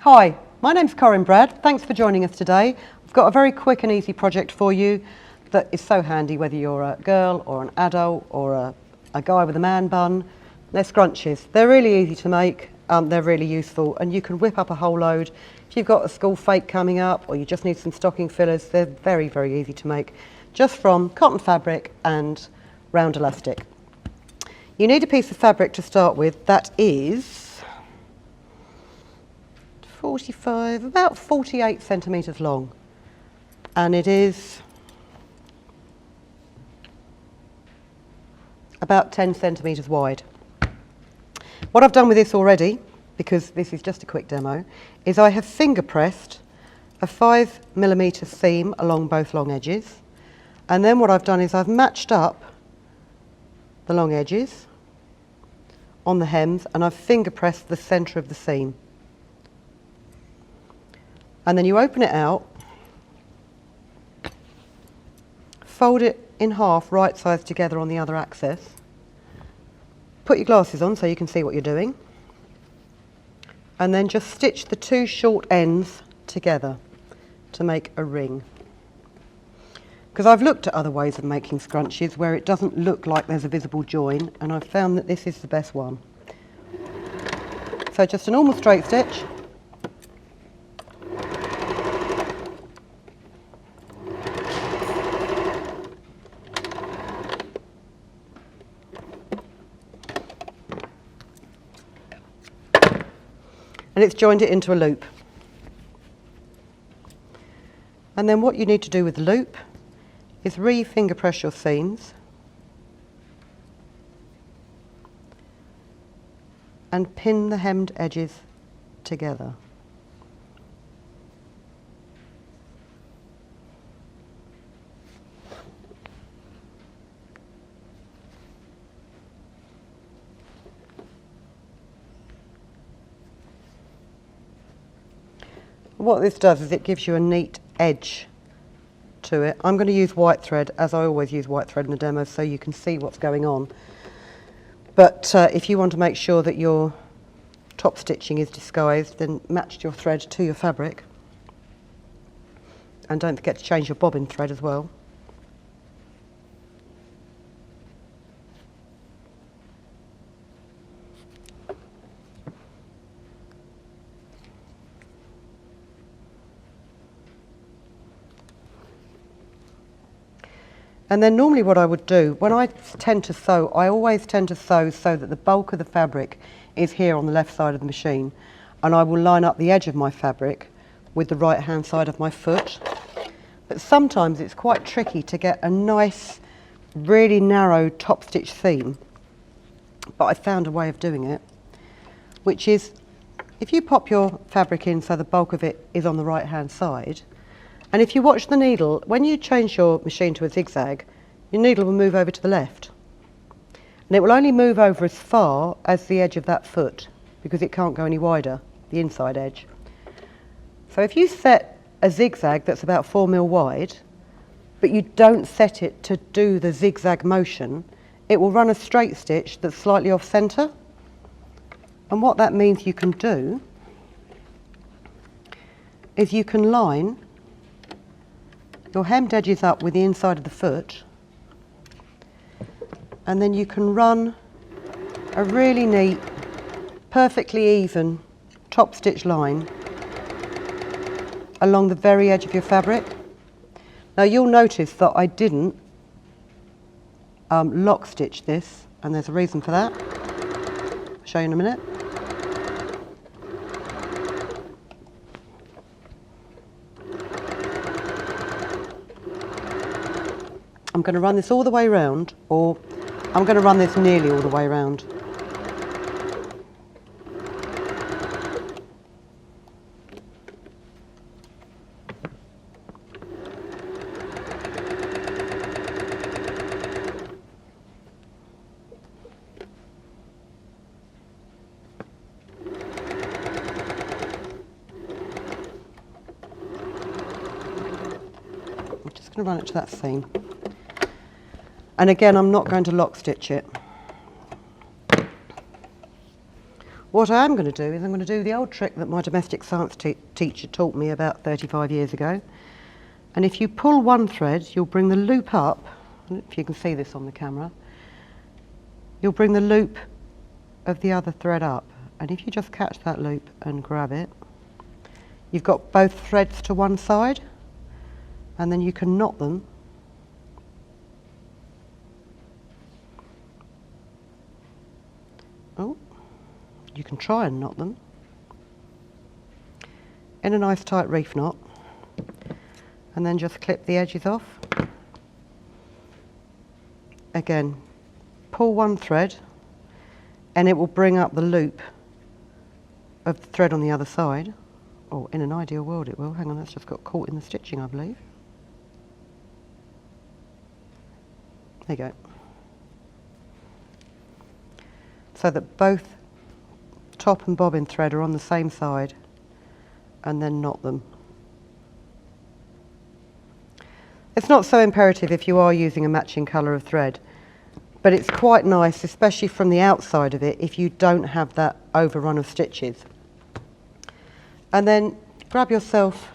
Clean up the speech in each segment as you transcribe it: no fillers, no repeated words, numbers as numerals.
Hi, my name's Corinne Brad. Thanks for joining us today. I've got a very quick and easy project for you that is so handy whether you're a girl or an adult or a guy with a man bun. They're scrunchies. They're really easy to make, they're really useful, and you can whip up a whole load. If you've got a school fete coming up or you just need some stocking fillers, they're very, very easy to make, just from cotton fabric and round elastic. You need a piece of fabric to start with that is 45, about 48 centimetres long, and it is about 10 centimetres wide. What I've done with this already, because this is just a quick demo, is I have finger pressed a 5mm seam along both long edges, and then what I've done is I've matched up the long edges on the hems and I've finger pressed the centre of the seam. And then you open it out, fold it in half right sides together on the other axis, put your glasses on so you can see what you're doing, and then just stitch the two short ends together to make a ring. Because I've looked at other ways of making scrunchies where it doesn't look like there's a visible join, and I've found that this is the best one. So just a normal straight stitch, and it's joined it into a loop. And then what you need to do with the loop is re-finger press your seams and pin the hemmed edges together. What this does is it gives you a neat edge to it. I'm going to use white thread, as I always use white thread in the demo, so you can see what's going on. But if you want to make sure that your top stitching is disguised, then match your thread to your fabric. And don't forget to change your bobbin thread as well. And then normally what I would do, when I tend to sew, I always tend to sew so that the bulk of the fabric is here on the left side of the machine, and I will line up the edge of my fabric with the right hand side of my foot. But sometimes it's quite tricky to get a nice, really narrow top stitch seam, but I found a way of doing it, which is if you pop your fabric in so the bulk of it is on the right hand side, and if you watch the needle, when you change your machine to a zigzag, your needle will move over to the left. And it will only move over as far as the edge of that foot, because it can't go any wider, the inside edge. So if you set a zigzag that's about 4mm wide, but you don't set it to do the zigzag motion, it will run a straight stitch that's slightly off centre. And what that means you can do is you can line your hemmed edges up with the inside of the foot, and then you can run a really neat, perfectly even top stitch line along the very edge of your fabric. Now you'll notice that I didn't lock stitch this, and there's a reason for that. I'll show you in a minute. I'm going to run this all the way round, or I'm going to run this nearly all the way round. I'm just going to run it to that seam. And again, I'm not going to lock stitch it. What I am going to do is I'm going to do the old trick that my domestic science teacher taught me about 35 years ago. And if you pull one thread, you'll bring the loop up. If you can see this on the camera, you'll bring the loop of the other thread up. And if you just catch that loop and grab it, you've got both threads to one side, and then you can knot them. Oh, you can try and knot them in a nice tight reef knot, and then just clip the edges off. Again, pull one thread and it will bring up the loop of the thread on the other side. Or in an ideal world it will. Hang on, that's just got caught in the stitching, I believe. There you go. So that both top and bobbin thread are on the same side, and then knot them. It's not so imperative if you are using a matching colour of thread, but it's quite nice, especially from the outside of it, if you don't have that overrun of stitches. And then grab yourself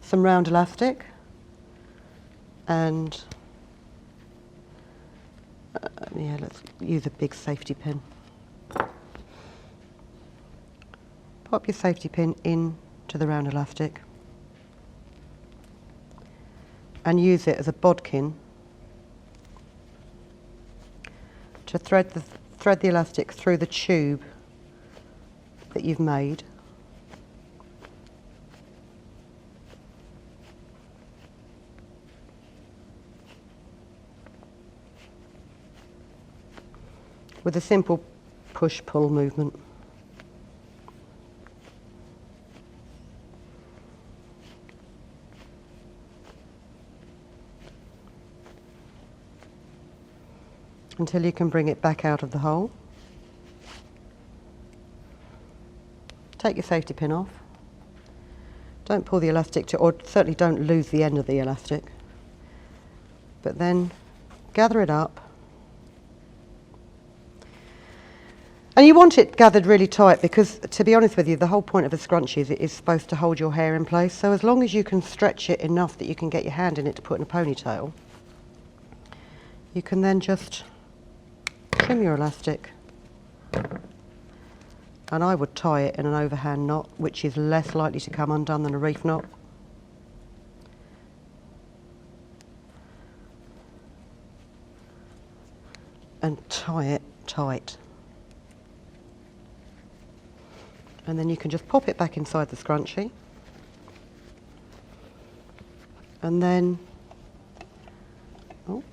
some round elastic and yeah, let's use a big safety pin. Pop your safety pin into the round elastic and use it as a bodkin to thread the elastic through the tube that you've made. With a simple push-pull movement. Until you can bring it back out of the hole. Take your safety pin off. Don't pull the elastic or certainly don't lose the end of the elastic. But then gather it up. And you want it gathered really tight because, to be honest with you, the whole point of a scrunchie is it is supposed to hold your hair in place. So as long as you can stretch it enough that you can get your hand in it to put in a ponytail, you can then just trim your elastic. And I would tie it in an overhand knot, which is less likely to come undone than a reef knot. And tie it tight. And then you can just pop it back inside the scrunchie. And then, oh,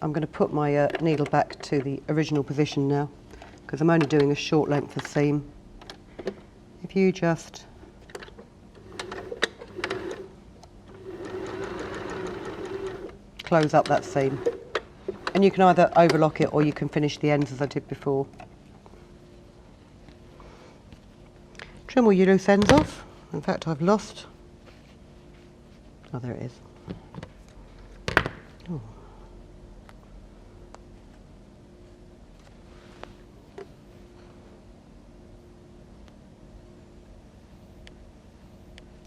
I'm going to put my needle back to the original position now, because I'm only doing a short length of seam. If you just close up that seam, and you can either overlock it or you can finish the ends as I did before. Trim all your loose ends off. In fact, I've lost, oh, there it is. Oh.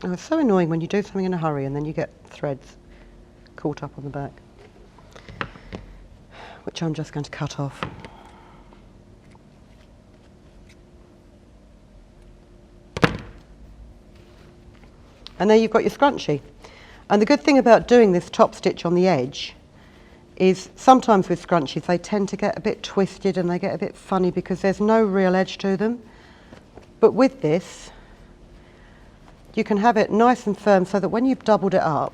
Oh, it's so annoying when you do something in a hurry and then you get threads caught up on the back, which I'm just going to cut off. And there you've got your scrunchie. And the good thing about doing this top stitch on the edge is sometimes with scrunchies they tend to get a bit twisted and they get a bit funny because there's no real edge to them. But with this, you can have it nice and firm so that when you've doubled it up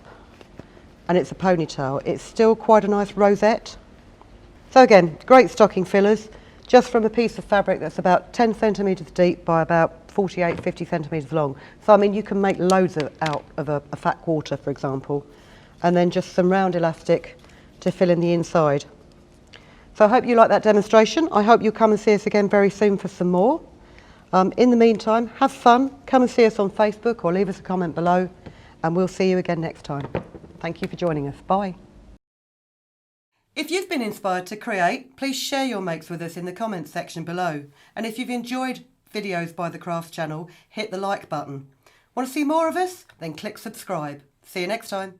and it's a ponytail, it's still quite a nice rosette. So again, great stocking fillers, just from a piece of fabric that's about 10 centimetres deep by about 48, 50 centimetres long. So I mean, you can make loads out of a fat quarter, for example, and then just some round elastic to fill in the inside. So I hope you like that demonstration. I hope you'll come and see us again very soon for some more. In the meantime, have fun, come and see us on Facebook or leave us a comment below, and we'll see you again next time. Thank you for joining us. Bye. If you've been inspired to create, please share your makes with us in the comments section below. And if you've enjoyed videos by the Crafts channel, hit the like button. Want to see more of us? Then click subscribe. See you next time.